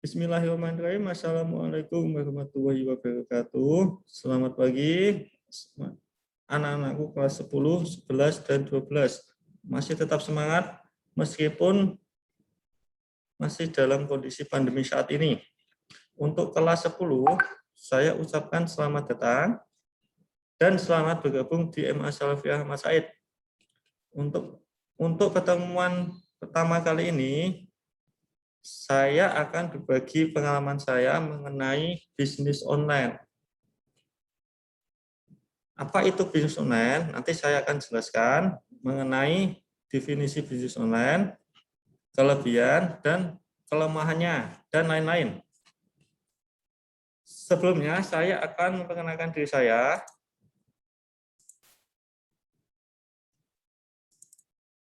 Bismillahirrahmanirrahim. Assalamualaikum warahmatullahi wabarakatuh. Selamat pagi anak-anakku kelas 10, 11, dan 12. Masih tetap semangat meskipun masih dalam kondisi pandemi saat ini. Untuk kelas 10, saya ucapkan selamat datang dan selamat bergabung di MA Salafiyah Ahmad Said. Untuk pertemuan pertama kali ini, saya akan berbagi pengalaman saya mengenai bisnis online. Apa itu bisnis online? Nanti saya akan jelaskan mengenai definisi bisnis online, kelebihan dan kelemahannya, dan lain-lain. Sebelumnya, saya akan memperkenalkan diri saya.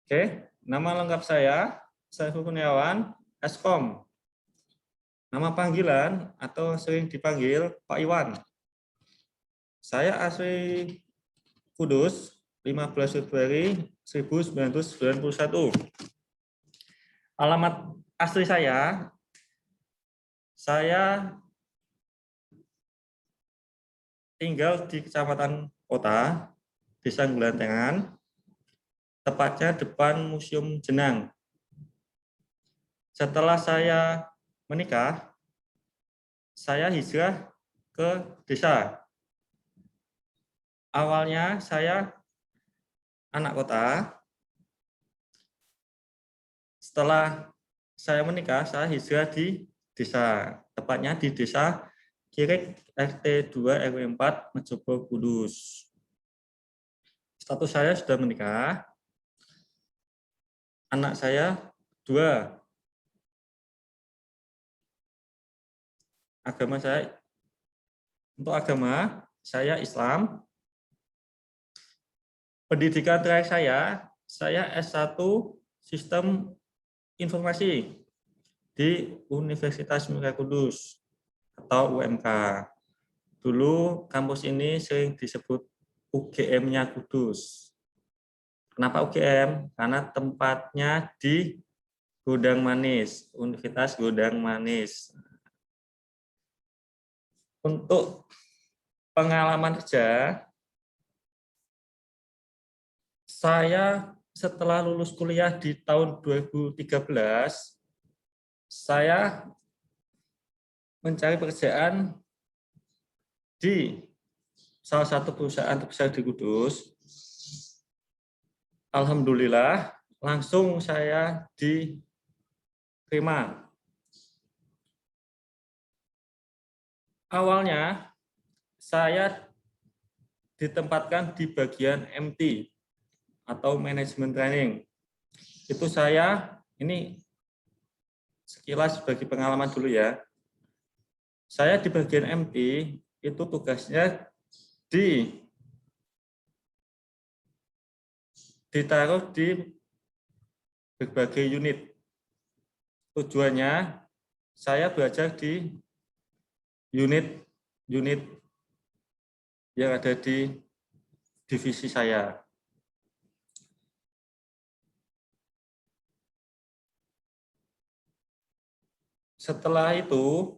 Oke, nama lengkap saya Saiful Kurniawan, Eskom. Nama panggilan atau sering dipanggil Pak Iwan. Saya asli Kudus, 15 Februari 1991. Alamat asli saya tinggal di Kecamatan Kota, Desa Gulantengan, tepatnya depan Museum Jenang. Setelah saya menikah, saya hijrah ke desa. Awalnya saya anak kota. Setelah saya menikah, saya hijrah di desa. Tepatnya di desa Kirik RT 2 RW 4 Mejobo Kudus. Status saya sudah menikah. Anak saya 2. Untuk agama saya Islam. Pendidikan terakhir saya S1 Sistem Informasi di Universitas Muria Kudus atau UMK. Dulu kampus ini sering disebut UGM-nya Kudus. Kenapa UGM? Karena tempatnya di Gondang Manis, Universitas Gondang Manis. Untuk pengalaman kerja, saya setelah lulus kuliah di tahun 2013, saya mencari pekerjaan di salah satu perusahaan terbesar di Kudus. Alhamdulillah, langsung saya diterima. Awalnya, saya ditempatkan di bagian MT atau manajemen training. Itu ini sekilas bagi pengalaman dulu ya. Saya di bagian MT itu tugasnya ditaruh di berbagai unit. Tujuannya saya belajar di unit yang ada di divisi saya. Setelah itu,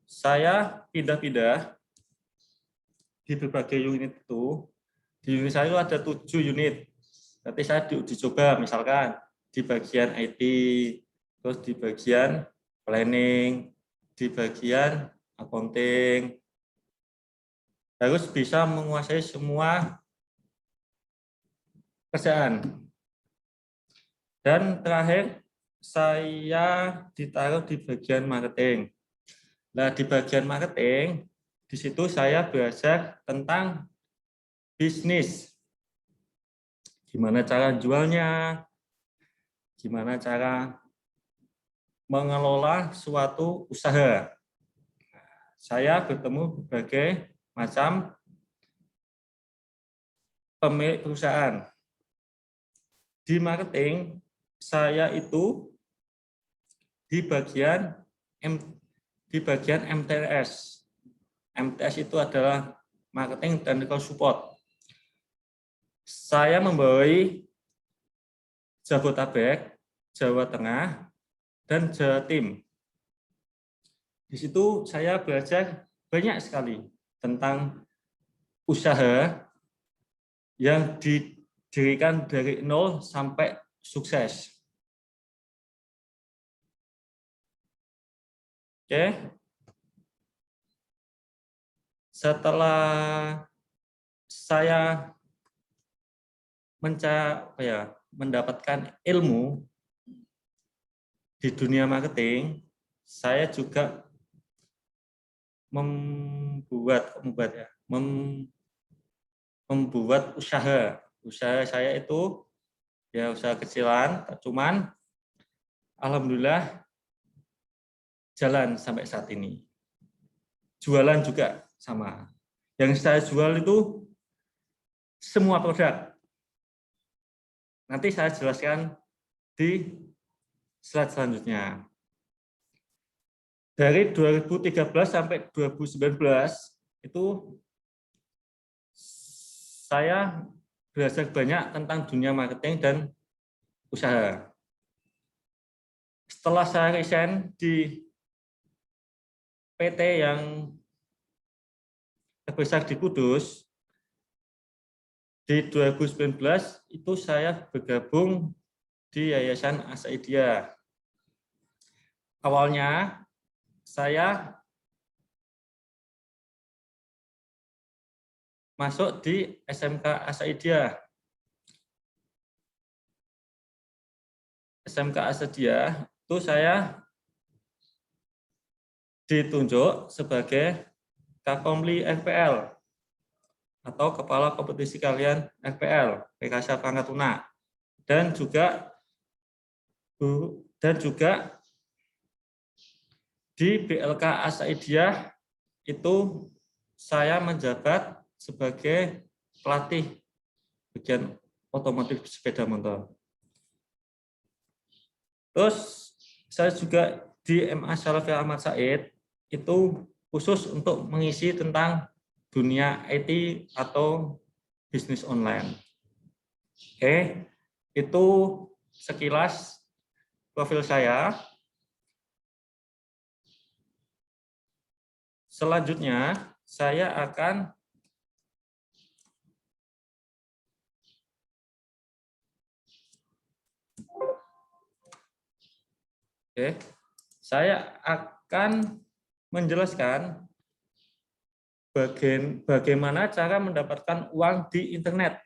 saya pindah-pindah di berbagai unit itu. Di unit saya itu ada 7 unit. Nanti saya dicoba misalkan di bagian IT, terus di bagian planning, di bagian accounting. Harus bisa menguasai semua kerjaan. Dan terakhir, saya ditaruh di bagian marketing. Nah, di bagian marketing, di situ saya belajar tentang bisnis. Gimana cara jualnya, gimana cara mengelola suatu usaha. Saya bertemu berbagai macam pemilik perusahaan. Di marketing, saya itu di bagian MTS. MTS itu adalah marketing technical support. Saya membawai Jabodetabek, Jawa Tengah, dan Jatim. Di situ saya belajar banyak sekali tentang usaha yang didirikan dari nol sampai sukses. Oke. Setelah saya mendapatkan ilmu di dunia marketing, saya juga membuat usaha. Usaha saya itu ya usaha kecilan, cuman alhamdulillah jalan sampai saat ini. Jualan juga sama. Yang saya jual itu semua produk. Nanti saya jelaskan di slide selanjutnya. Dari 2013 sampai 2019 itu saya belajar banyak tentang dunia marketing dan usaha. Setelah saya resign di PT yang terbesar di Kudus, di 2019 itu saya bergabung di Yayasan Asaidia. Awalnya saya masuk di SMK Asaidia. SMK Asaidia itu saya ditunjuk sebagai Kapolri FPL atau Kepala Kompetisi Kalian FPL PKSA Pangkat Lunak, dan juga di BLK Asaidia itu saya menjabat sebagai pelatih bagian otomotif sepeda motor. Terus saya juga di MA Syarafi Ahmad Said itu khusus untuk mengisi tentang dunia IT atau bisnis online. Oke, itu sekilas profil saya. Selanjutnya saya akan menjelaskan bagaimana cara mendapatkan uang di internet.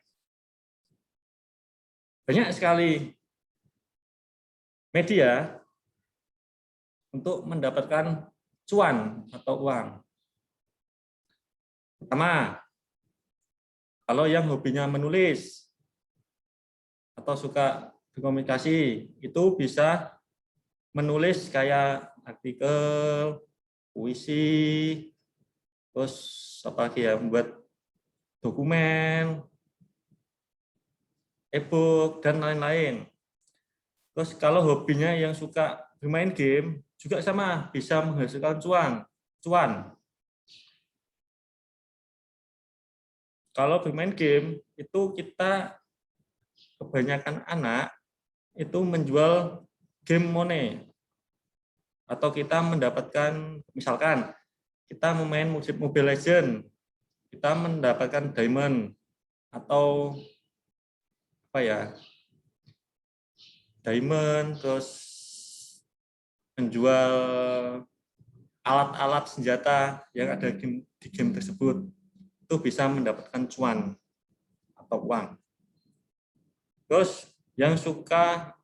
Banyak sekali media untuk mendapatkan cuan atau uang. Pertama, kalau yang hobinya menulis atau suka berkomunikasi, itu bisa menulis kayak artikel, puisi, terus apa lagi ya, membuat dokumen, e-book, dan lain-lain. Terus kalau hobinya yang suka bermain game, juga sama, bisa menghasilkan cuan. Kalau bermain game, itu kita kebanyakan anak itu menjual game money. Atau kita mendapatkan, misalkan kita memain Mobile Legends, kita mendapatkan diamond atau apa ya, diamond, terus menjual alat-alat senjata yang ada di game tersebut, itu bisa mendapatkan cuan atau uang. Terus yang suka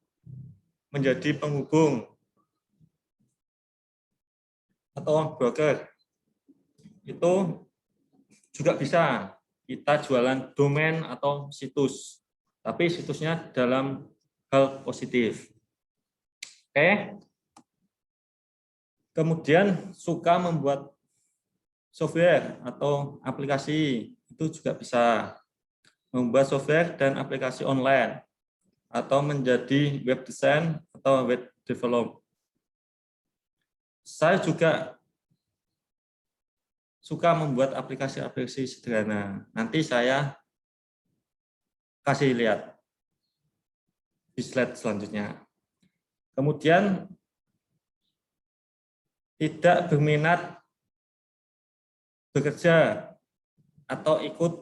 menjadi penghubung atau broker, itu juga bisa kita jualan domain atau situs, tapi situsnya dalam hal positif. Oke. Kemudian suka membuat software atau aplikasi, itu juga bisa membuat software dan aplikasi online atau menjadi web design atau web develop. Saya juga suka membuat aplikasi-aplikasi sederhana. Nanti saya kasih lihat di slide selanjutnya. Kemudian tidak berminat bekerja atau ikut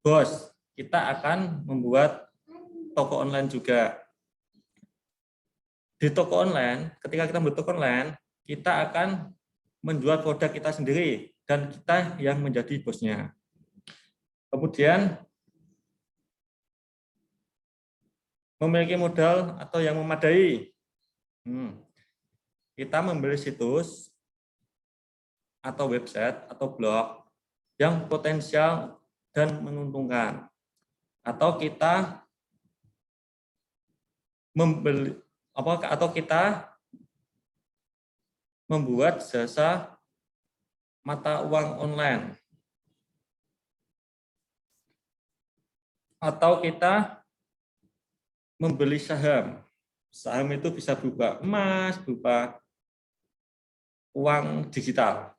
bos, kita akan membuat toko online juga. Di toko online, ketika kita membuat toko online, kita akan menjual produk kita sendiri dan kita yang menjadi bosnya. Kemudian memiliki modal atau yang memadai. Kita membeli situs atau website atau blog yang potensial dan menguntungkan. Atau kita membuat jasa mata uang online. Atau kita membeli saham. Saham itu bisa berupa emas, berupa uang digital.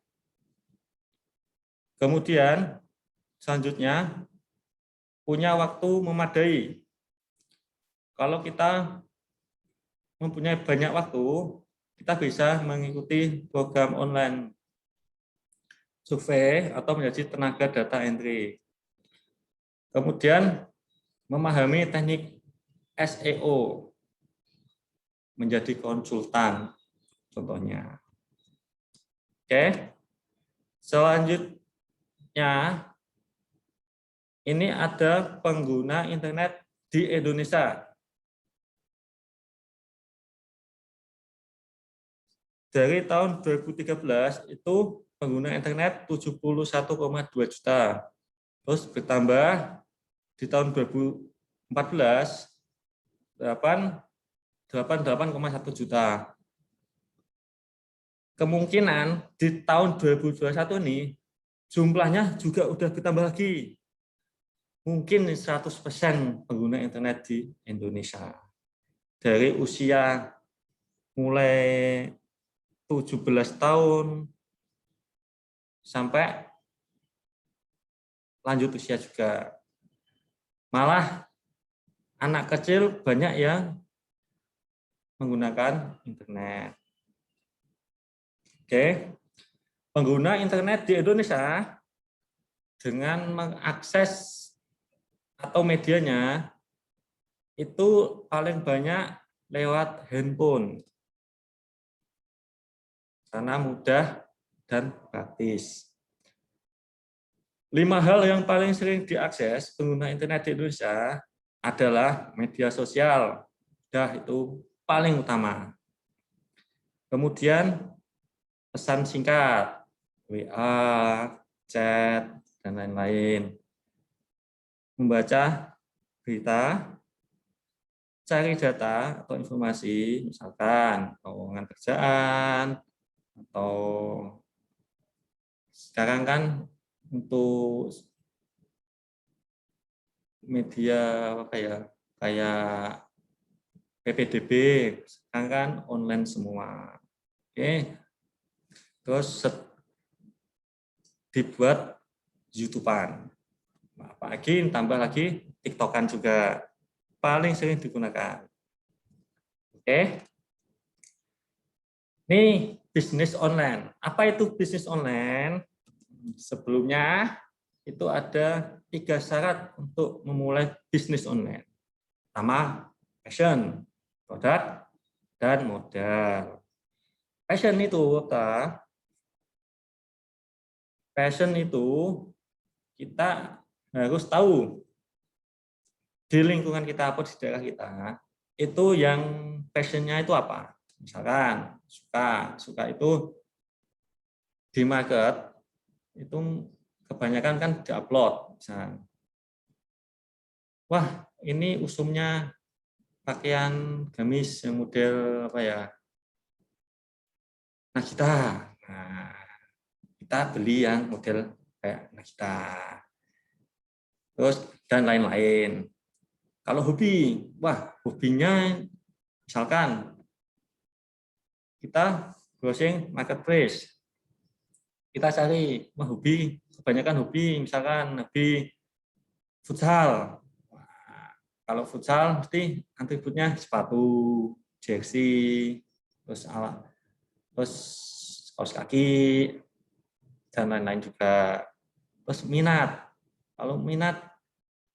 Kemudian selanjutnya punya waktu memadai. Kalau kita mempunyai banyak waktu, kita bisa mengikuti program online survei atau menjadi tenaga data entry. Kemudian memahami teknik SEO, menjadi konsultan contohnya. Oke. Selanjutnya ini ada pengguna internet di Indonesia. Dari tahun 2013 itu pengguna internet 71,2 juta. Terus bertambah di tahun 2014 88,1 juta. Kemungkinan di tahun 2021 ini jumlahnya juga udah bertambah lagi. Mungkin 100% pengguna internet di Indonesia. Dari usia mulai 17 tahun sampai lanjut usia juga. Malah anak kecil banyak yang menggunakan internet. Oke. Pengguna internet di Indonesia dengan mengakses atau medianya itu paling banyak lewat handphone. Karena mudah dan praktis. 5 hal yang paling sering diakses pengguna internet di Indonesia adalah media sosial. Itu paling utama. Kemudian pesan singkat, WA, chat, dan lain-lain. Membaca berita, cari data atau informasi, misalkan lowongan kerjaan, atau sekarang kan untuk media kayak PPDB sekarang kan online semua. Oke. Terus dibuat YouTube-an. Apalagi tambah lagi TikTok-an juga paling sering digunakan. Oke. Ini bisnis online. Apa itu bisnis online? Sebelumnya itu ada 3 syarat untuk memulai bisnis online. Pertama, passion, produk, dan modal. Passion itu apa? Passion itu kita harus tahu di lingkungan kita atau di daerah kita itu yang passionnya itu apa. Misalkan suka itu di market itu kebanyakan kan diupload. Misalkan, wah ini usumnya pakaian gamis yang model apa ya? Nagita. Nah, kita beli yang model kayak Nagita. Terus dan lain-lain. Kalau hobi, wah hobinya misalkan kita browsing marketplace. Kita cari hobi, kebanyakan hobi, misalkan hobi futsal. Nah, kalau futsal mesti atributnya sepatu, jersey, terus alat terus kaos kaki, dan lain-lain juga. Terus minat. Kalau minat,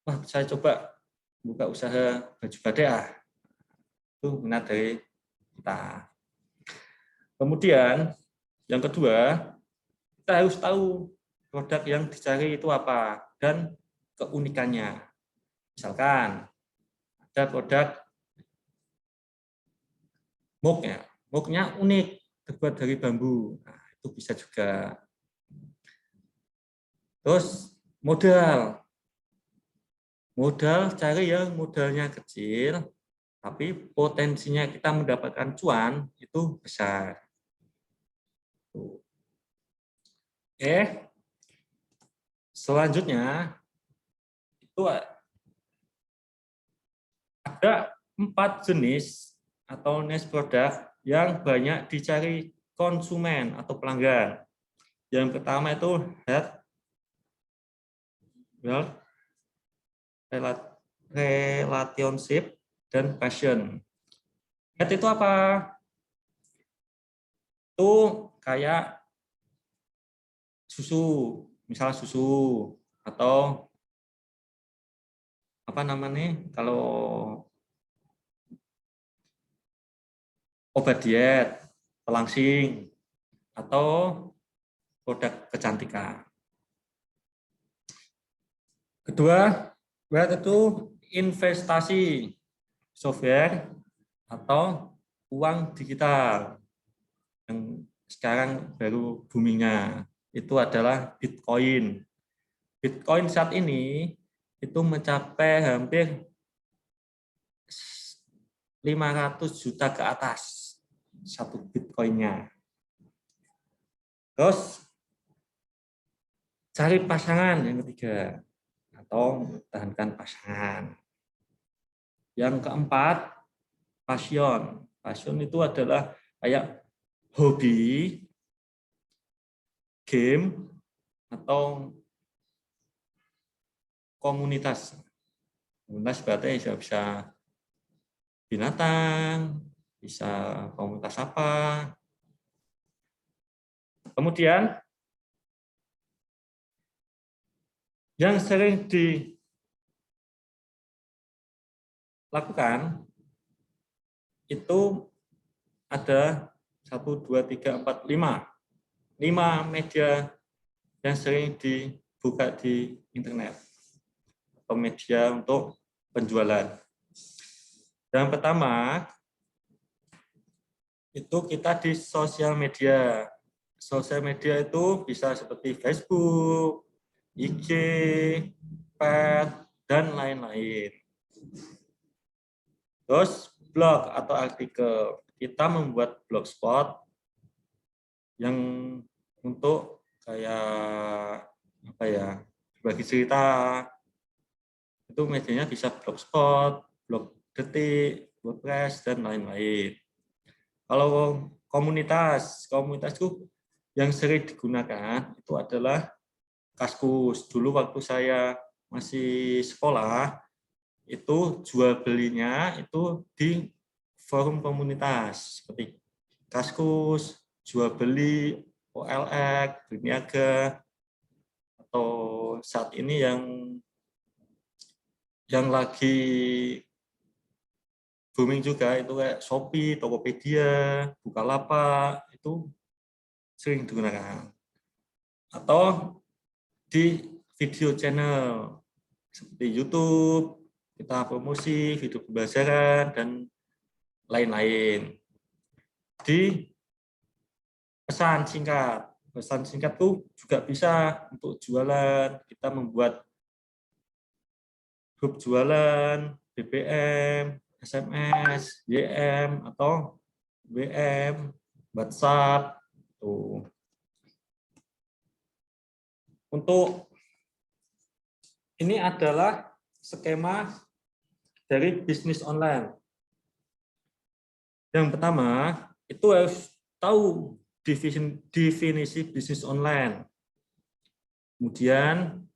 wah saya coba buka usaha baju batik, itu minat dari kita. Kemudian yang kedua, kita harus tahu produk yang dicari itu apa dan keunikannya. Misalkan ada produk mugnya unik, terbuat dari bambu. Nah, itu bisa juga. Terus modal cari yang modalnya kecil, tapi potensinya kita mendapatkan cuan itu besar. Selanjutnya itu ada 4 jenis atau niche produk yang banyak dicari konsumen atau pelanggan. Yang pertama itu health relationship dan passion. Health itu apa? Itu kayak susu, misal susu, atau apa namanya kalau obat diet, pelangsing, atau produk kecantikan. Kedua, itu investasi software atau uang digital yang sekarang baru boomingnya itu adalah Bitcoin. Bitcoin saat ini itu mencapai hampir 500 juta ke atas satu Bitcoinnya. Terus cari pasangan yang ketiga atau mempertahankan pasangan. Yang keempat, passion. Passion itu adalah kayak hobi, game, atau komunitas. Komunitas berarti bisa binatang, bisa komunitas apa. Kemudian yang sering dilakukan itu ada 1, 2, 3, 4, 5 media yang sering dibuka di internet atau media untuk penjualan. Yang pertama itu kita di sosial media. Sosial media itu bisa seperti Facebook, IG, Pet, dan lain-lain. Terus blog atau artikel. Kita membuat blogspot yang untuk kayak apa ya, bagi cerita. Itu medianya bisa blogspot, blog detik, WordPress, dan lain-lain. Kalau komunitas itu yang sering digunakan itu adalah Kaskus. Dulu waktu saya masih sekolah, itu jual belinya itu di forum komunitas seperti Kaskus, jual beli, OLX, Berniaga, atau saat ini yang lagi booming juga itu kayak Shopee, Tokopedia, Bukalapak, itu sering digunakan. Atau di video channel seperti YouTube, kita promosi video pembelajaran dan lain-lain. Di pesan singkat itu juga bisa untuk jualan. Kita membuat grup jualan, BBM, SMS, YM, atau WM, WhatsApp. Tuh. Untuk ini adalah skema dari bisnis online. Yang pertama, itu harus tahu definisi bisnis online. Kemudian,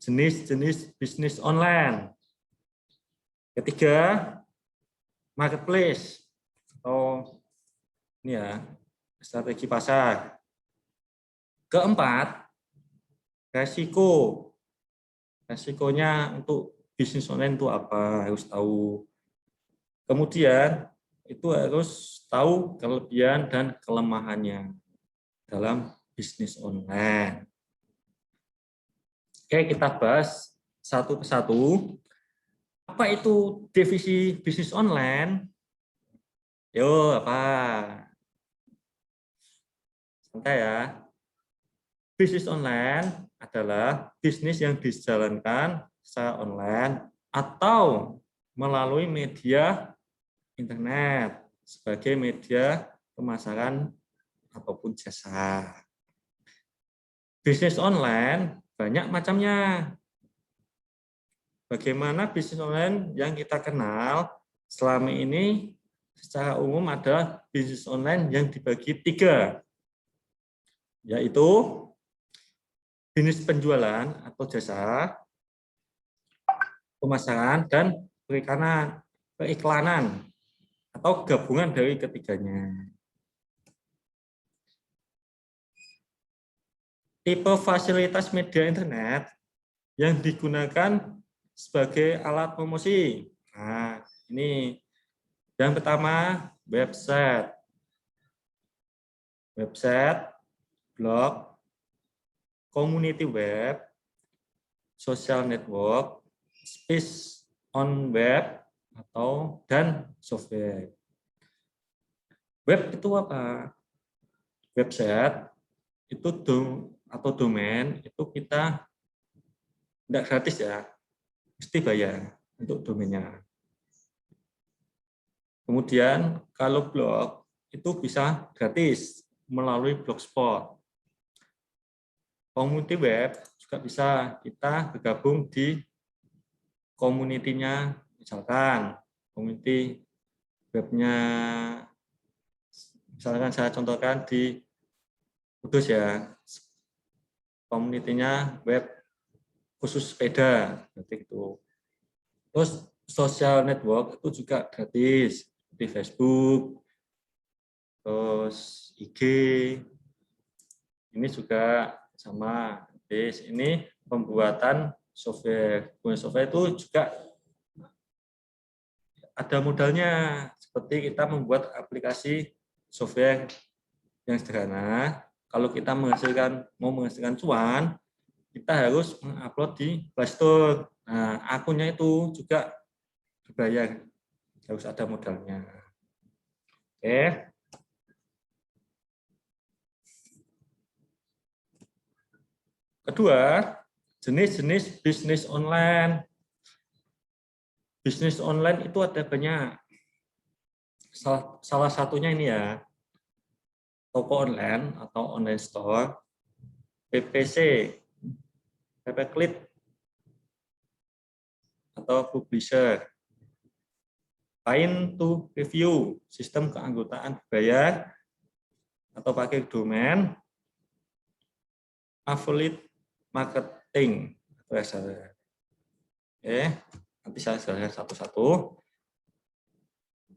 jenis-jenis bisnis online. Ketiga, marketplace. Atau ini ya, strategi pasar. Keempat, resiko. Resikonya untuk bisnis online itu apa, harus tahu. Kemudian itu harus tahu kelebihan dan kelemahannya dalam bisnis online. Oke, kita bahas satu persatu. Apa itu definisi bisnis online? Yo, apa? Santai ya. Bisnis online adalah bisnis yang dijalankan secara online atau melalui media internet sebagai media pemasaran ataupun jasa. Bisnis online banyak macamnya. Bagaimana bisnis online yang kita kenal selama ini secara umum adalah bisnis online yang dibagi 3, yaitu bisnis penjualan atau jasa, pemasaran, dan periklanan atau gabungan dari ketiganya. Tipe fasilitas media internet yang digunakan sebagai alat promosi. Nah, ini yang pertama, website, blog, community web, social network, space on web, dan software. Web itu apa? Website itu atau domain itu kita tidak gratis ya, mesti bayar untuk domainnya. Kemudian kalau blog itu bisa gratis melalui Blogspot. Community web juga bisa kita bergabung di community-nya, misalkan community webnya, misalkan saya contohkan di Kudus ya, community-nya web khusus sepeda, seperti itu. Terus social network itu juga gratis, di Facebook, terus IG, ini juga sama. Ini pembuatan software. Software itu juga ada modalnya, seperti kita membuat aplikasi software yang sederhana. Kalau kita mau menghasilkan cuan, kita harus mengupload di Play Store. Nah, akunnya itu juga dibayar, harus ada modalnya. Oke. Kedua, jenis-jenis bisnis online. Bisnis online itu ada banyak. Salah satunya ini ya, toko online atau online store, PPC, pay-per-click, atau publisher. Paying to review, sistem keanggotaan berbayar atau pakai domain, affiliate marketing. Oke, nanti saya jelaskan satu-satu.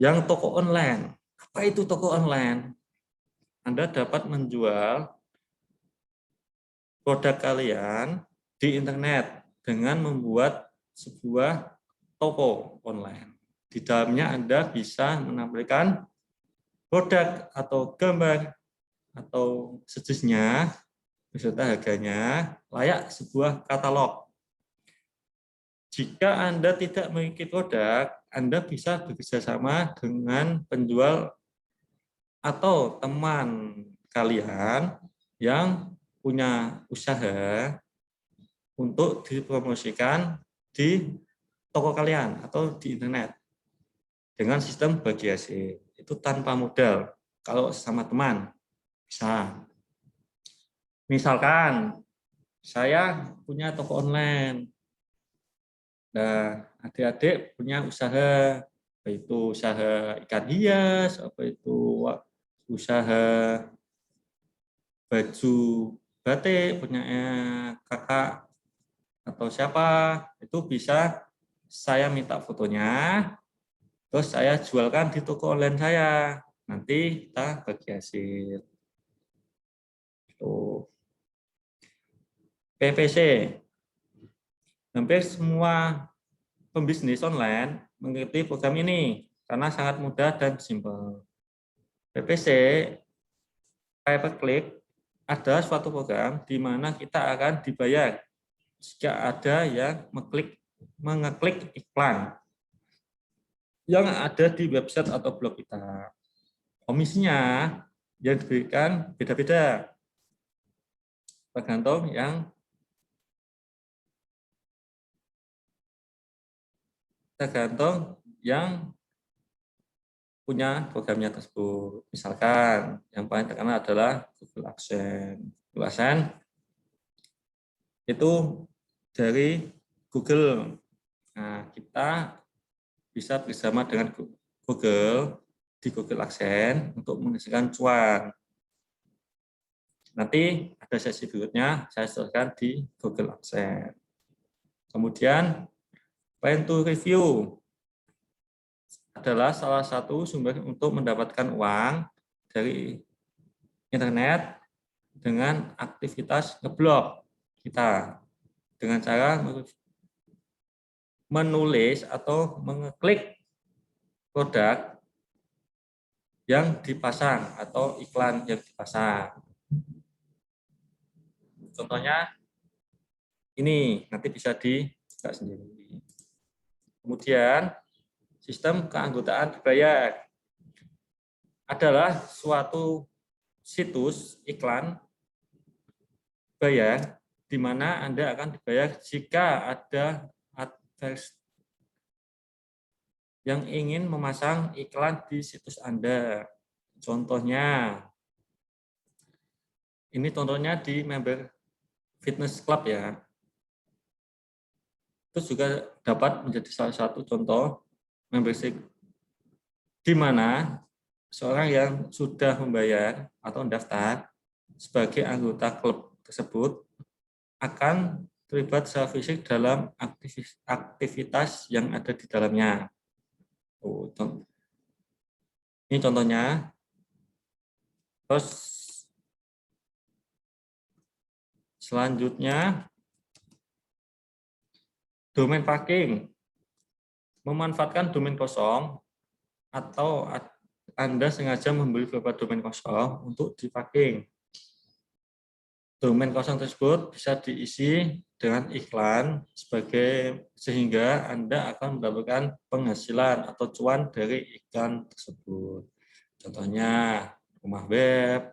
Yang toko online, apa itu toko online? Anda dapat menjual produk kalian di internet dengan membuat sebuah toko online. Di dalamnya Anda bisa menampilkan produk atau gambar atau sejenisnya beserta harganya layak sebuah katalog. Jika Anda tidak memiliki produk, Anda bisa bekerjasama dengan penjual atau teman kalian yang punya usaha untuk dipromosikan di toko kalian atau di internet dengan sistem bagi hasil. Itu tanpa modal. Kalau sama teman bisa. Misalkan saya punya toko online. Nah, adik-adik punya usaha, apa itu usaha ikan hias, apa itu usaha baju batik punya kakak atau siapa, itu bisa saya minta fotonya, terus saya jualkan di toko online saya. nanti kita bagi hasil. Tuh. PPC. Hampir semua pembisnis online mengikuti program ini karena sangat mudah dan simpel. PPC, pay per click, ada suatu program di mana kita akan dibayar jika ada yang mengeklik iklan yang ada di website atau blog kita. Komisinya yang diberikan beda-beda, tergantung yang punya programnya tersebut. Misalkan yang paling terkenal adalah Google AdSense. Google AdSense itu dari Google. Nah, kita bisa bersama dengan Google di Google AdSense untuk menghasilkan cuan. Nanti ada sesi berikutnya saya jelaskan di Google AdSense. Kemudian Pay to Review adalah salah satu sumber untuk mendapatkan uang dari internet dengan aktivitas ngeblog kita dengan cara menulis atau mengeklik produk yang dipasang atau iklan yang dipasang. Contohnya ini nanti bisa dibuka sendiri. Kemudian sistem keanggotaan dibayar adalah suatu situs iklan bayar di mana Anda akan dibayar jika ada adverse yang ingin memasang iklan di situs Anda. Contohnya, ini contohnya di member fitness club ya. Itu juga dapat menjadi salah satu contoh membership di mana seorang yang sudah membayar atau mendaftar sebagai anggota klub tersebut akan terlibat secara fisik dalam aktivitas yang ada di dalamnya. Ini contohnya. Terus selanjutnya domain parking. Memanfaatkan domain kosong atau Anda sengaja membeli beberapa domain kosong untuk diparking. Domain kosong tersebut bisa diisi dengan iklan sehingga Anda akan mendapatkan penghasilan atau cuan dari iklan tersebut. Contohnya rumah web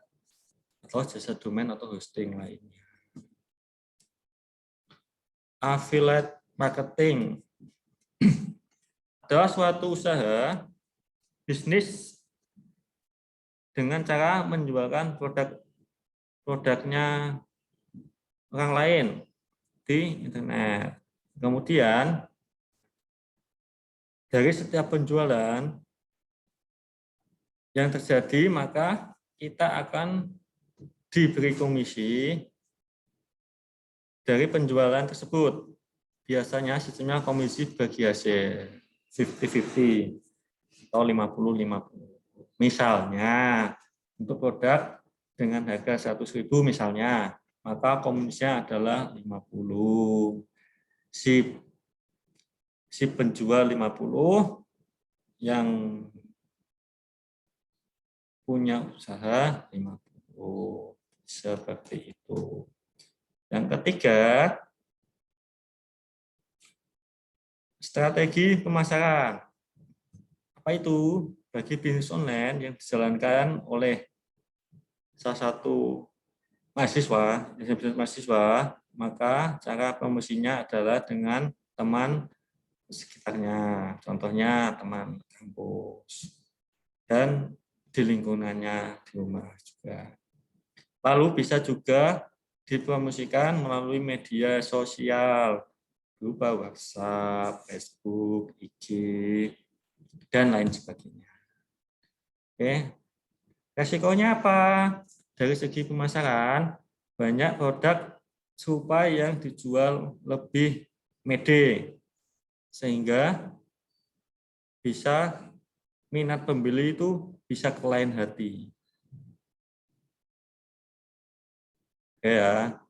atau jasa domain atau hosting lainnya. Affiliate marketing adalah suatu usaha bisnis dengan cara menjualkan produknya orang lain di internet. Kemudian dari setiap penjualan yang terjadi maka kita akan diberi komisi dari penjualan tersebut. Biasanya sistemnya komisi bagi hasil 50-50 atau 50-50. Misalnya untuk produk dengan harga 100.000 misalnya, maka komisinya adalah 50. Si penjual 50 yang punya usaha 50. Seperti itu. Yang ketiga, strategi pemasaran. Apa itu? Bagi bisnis online yang dijalankan oleh salah satu mahasiswa, maka cara promosinya adalah dengan teman sekitarnya, contohnya teman kampus dan di lingkungannya di rumah juga. Lalu bisa juga dipromosikan melalui media sosial berupa WhatsApp, Facebook, IG, dan lain sebagainya. Oke, resikonya apa? Dari segi pemasaran, banyak produk serupa yang dijual lebih mede, sehingga bisa minat pembeli itu bisa ke lain hati. Oke ya.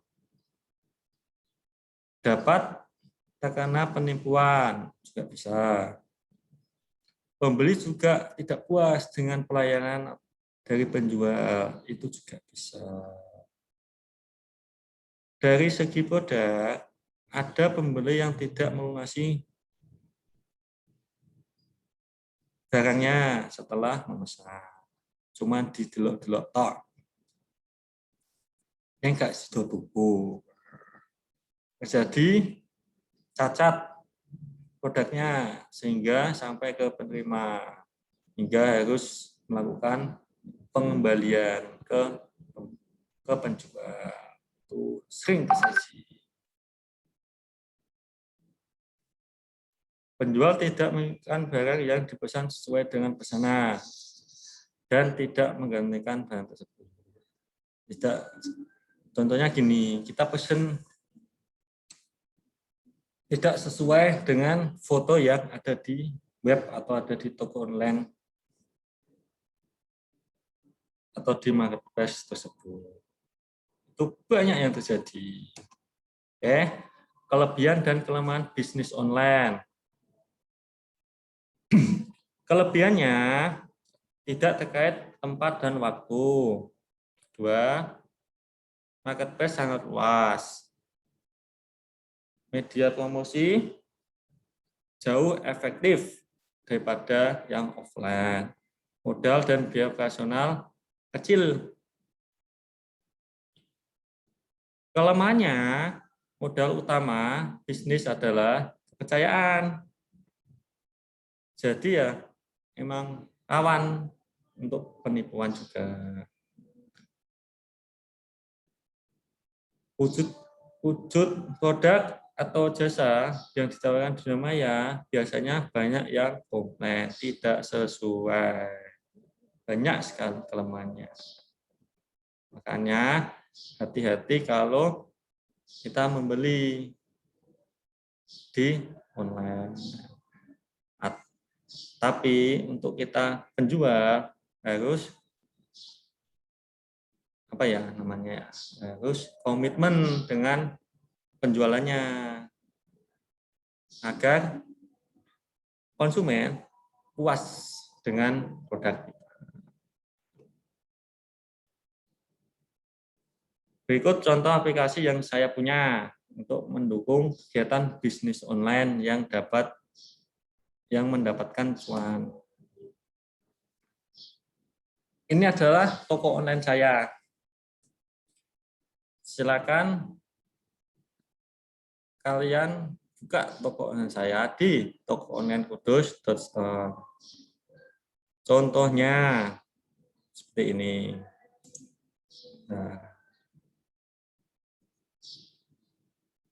Dapat terkena penipuan juga bisa. Pembeli juga tidak puas dengan pelayanan dari penjual, itu juga bisa. Dari segi produk, ada pembeli yang tidak melunasi barangnya setelah memesan, cuma didelok-delok tok, yang enggak sido tuku. Terjadi cacat produknya sehingga sampai ke penerima, hingga harus melakukan pengembalian ke penjual. Itu sering terjadi. Penjual tidak mengirimkan barang yang dipesan sesuai dengan pesanan dan tidak menggantikan barang tersebut. Tidak, contohnya gini, kita pesan tidak sesuai dengan foto yang ada di web atau ada di toko online atau di marketplace tersebut. Itu banyak yang terjadi. Oke, kelebihan dan kelemahan bisnis online. Kelebihannya tidak terkait tempat dan waktu. Kedua, marketplace sangat luas. Media promosi jauh efektif daripada yang offline. Modal dan biaya operasional kecil. Kelemahannya, modal utama bisnis adalah kepercayaan. Jadi ya, memang rawan untuk penipuan juga. Wujud produk atau jasa yang ditawarkan di dunia maya biasanya banyak yang komplain, tidak sesuai. Banyak sekali kelemahannya. Makanya hati-hati kalau kita membeli di online. Tapi untuk kita penjual harus apa ya namanya, harus komitmen dengan penjualannya agar konsumen puas dengan produk kita. Berikut contoh aplikasi yang saya punya untuk mendukung kegiatan bisnis online yang mendapatkan cuan. Ini adalah toko online saya. Silakan kalian buka toko online saya di tokoonlinekudus.store. Contohnya seperti ini. Nah,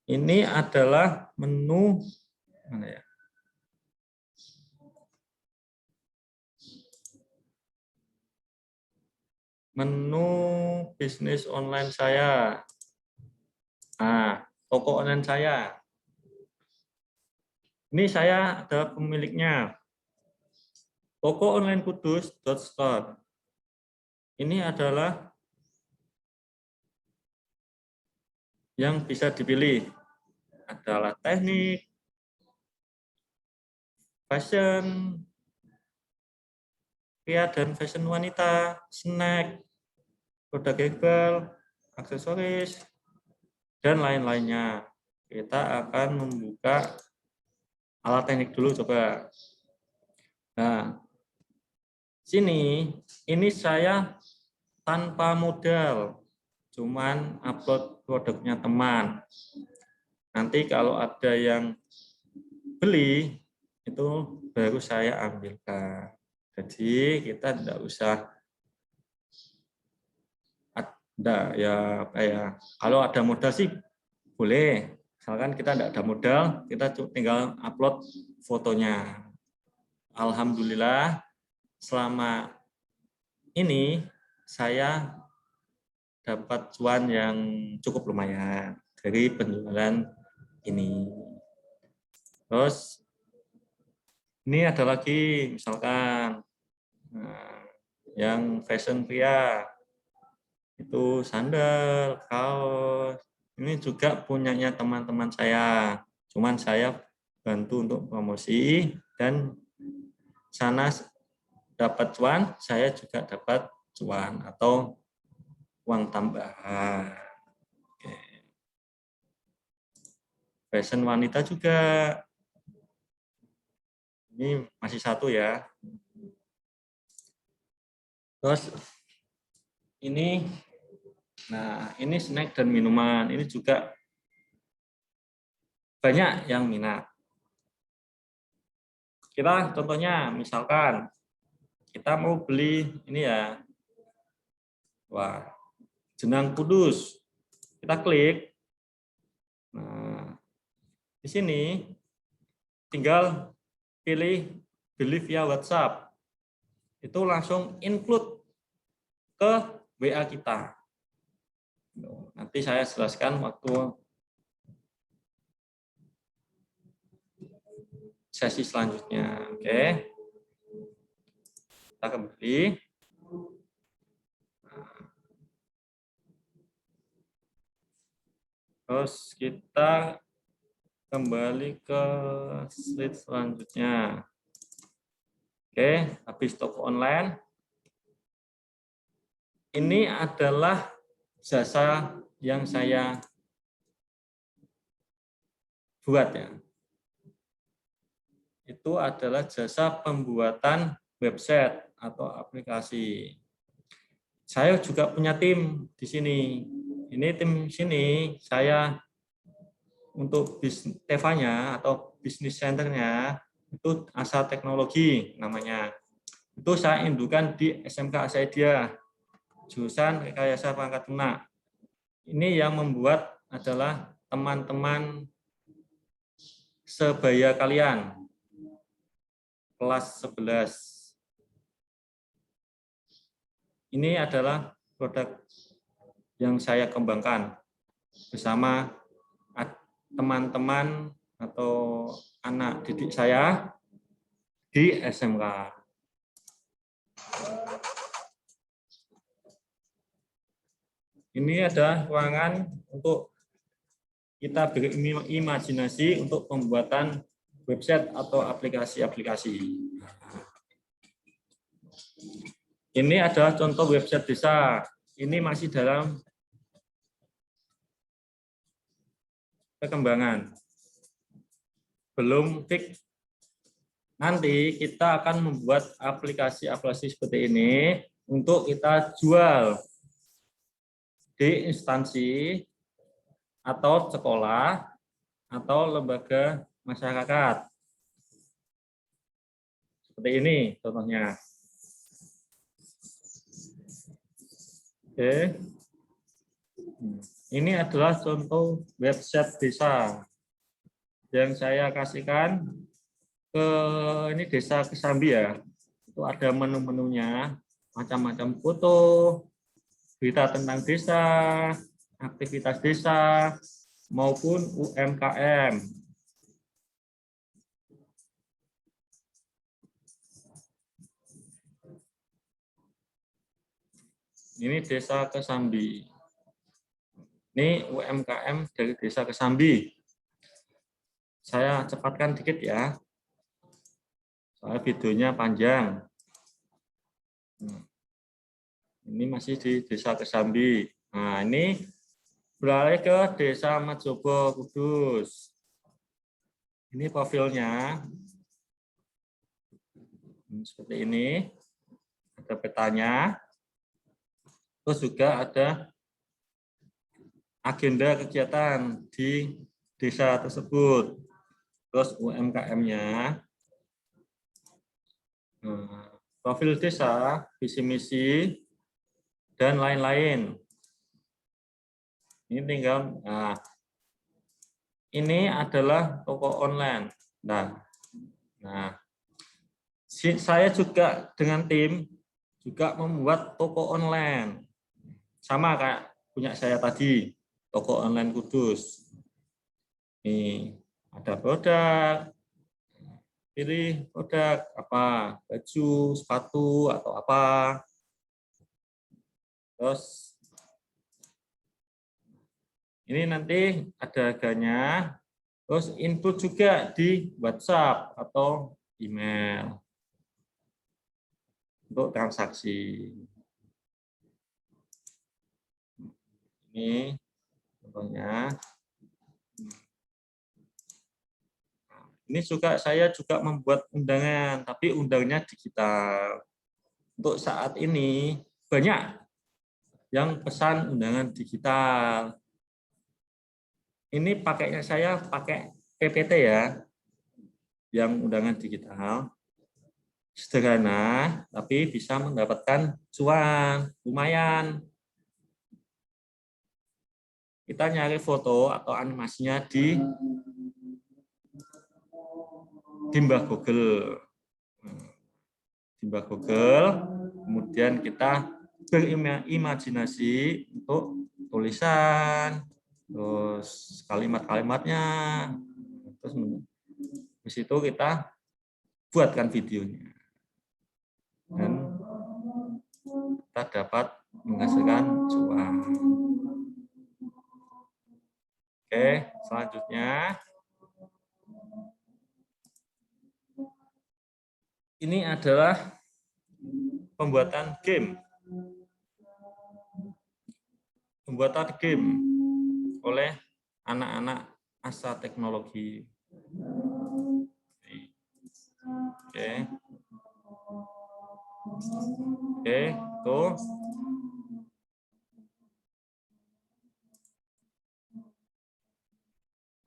ini adalah menu mana ya? Menu bisnis online saya. Nah, toko online saya. Ini saya adalah pemiliknya. Toko online kudus.store. Ini adalah yang bisa dipilih. Adalah teknik, fashion, pria dan fashion wanita, snack, produk herbal, aksesoris, dan lain-lainnya. Kita akan membuka alat teknik dulu coba. Nah, ini saya tanpa modal, cuman upload produknya teman. Nanti kalau ada yang beli, itu baru saya ambilkan. Jadi kita tidak usah ada ya kayak kalau ada modal sih boleh. Misalkan kita tidak ada modal, kita tinggal upload fotonya. Alhamdulillah selama ini saya dapat cuan yang cukup lumayan dari penjualan ini. Terus ini ada lagi misalkan yang fashion pria. Itu sandal, kaos. Ini juga punyanya teman-teman saya. Cuman saya bantu untuk promosi dan sana dapat cuan, saya juga dapat cuan atau uang tambahan. Oke. Fashion wanita juga. Ini masih satu ya. Terus ini, nah ini snack dan minuman. Ini juga banyak yang minat. Kita contohnya misalkan kita mau beli ini ya, wah jenang kudus. Kita klik. Nah di sini tinggal pilih beli via WhatsApp. Itu langsung include ke WA kita. Nanti saya jelaskan waktu sesi selanjutnya. Oke. Kita kembali. Terus kita kembali ke slide selanjutnya. Oke, habis toko online. Ini adalah jasa yang saya buat ya. Itu adalah jasa pembuatan website atau aplikasi. Saya juga punya tim di sini. Ini tim sini saya untuk Teva-nya atau bisnis centernya itu Asa Teknologi namanya. Itu saya indukan di SMK Asaidia, jurusan Rekayasa Perangkat Lunak. Ini yang membuat adalah teman-teman sebaya kalian, kelas 11. Ini adalah produk yang saya kembangkan bersama teman-teman atau anak didik saya di SMK. Ini ada ruangan untuk kita berimajinasi untuk pembuatan website atau aplikasi-aplikasi. Ini adalah contoh website desa. Ini masih dalam perkembangan. Belum fix. Nanti kita akan membuat aplikasi-aplikasi seperti ini untuk kita jual di instansi atau sekolah atau lembaga masyarakat. Seperti ini contohnya. Oke. Ini adalah contoh website desa yang saya kasihkan ke ini Desa Kesambi ya. Itu ada menu-menunya, macam-macam foto, berita tentang desa, aktivitas desa, maupun UMKM. Ini Desa Kesambi. Ini UMKM dari Desa Kesambi. Saya cepatkan dikit ya. Soalnya videonya panjang. Ini masih di Desa Kesambi. Nah, ini beralih ke Desa Mejobo Kudus. Ini profilnya. Seperti ini. Ada petanya. Terus juga ada agenda kegiatan di desa tersebut. Terus UMKM-nya. Profil desa, visi misi, dan lain-lain. Ini tinggal, nah, ini adalah toko online. Nah, saya juga dengan tim juga membuat toko online. Sama kayak punya saya tadi, toko online Kudus. Ini ada produk, pilih produk apa, baju, sepatu, atau apa. Terus ini nanti ada harganya. Terus input juga di WhatsApp atau email untuk transaksi. Ini contohnya. Ini saya juga membuat undangan, tapi undangnya digital. Untuk saat ini banyak yang pesan undangan digital. Ini pakainya saya pakai PPT ya, yang undangan digital. Sederhana, tapi bisa mendapatkan cuan, lumayan. Kita nyari foto atau animasinya di Mbah Google. Di Mbah Google, kemudian kita berimajinasi untuk tulisan, terus kalimat-kalimatnya, terus di situ kita buatkan videonya dan kita dapat menghasilkan cuan. Oke, selanjutnya ini adalah pembuatan game. Pembuatan game oleh anak-anak asa teknologi. Oke. Oke, tuh.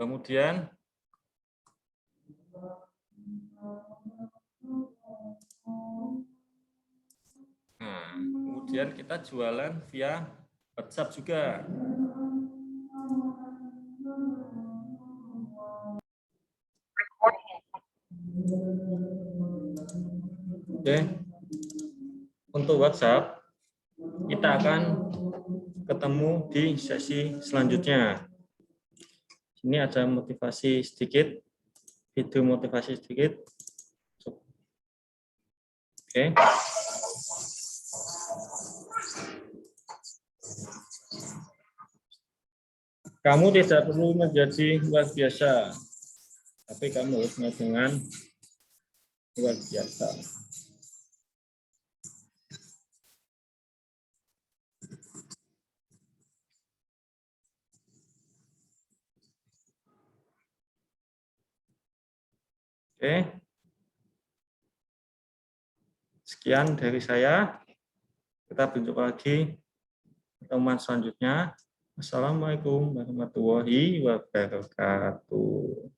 Kemudian kemudian kita jualan via WhatsApp juga. Oke. Untuk WhatsApp kita akan ketemu di sesi selanjutnya. Ini ada motivasi sedikit, video motivasi sedikit. Oke. Kamu tidak perlu menjadi luar biasa, tapi kamu harus dengan luar biasa. Oke. Sekian dari saya. Kita berjumpa lagi pertemuan selanjutnya. Assalamualaikum warahmatullahi wabarakatuh.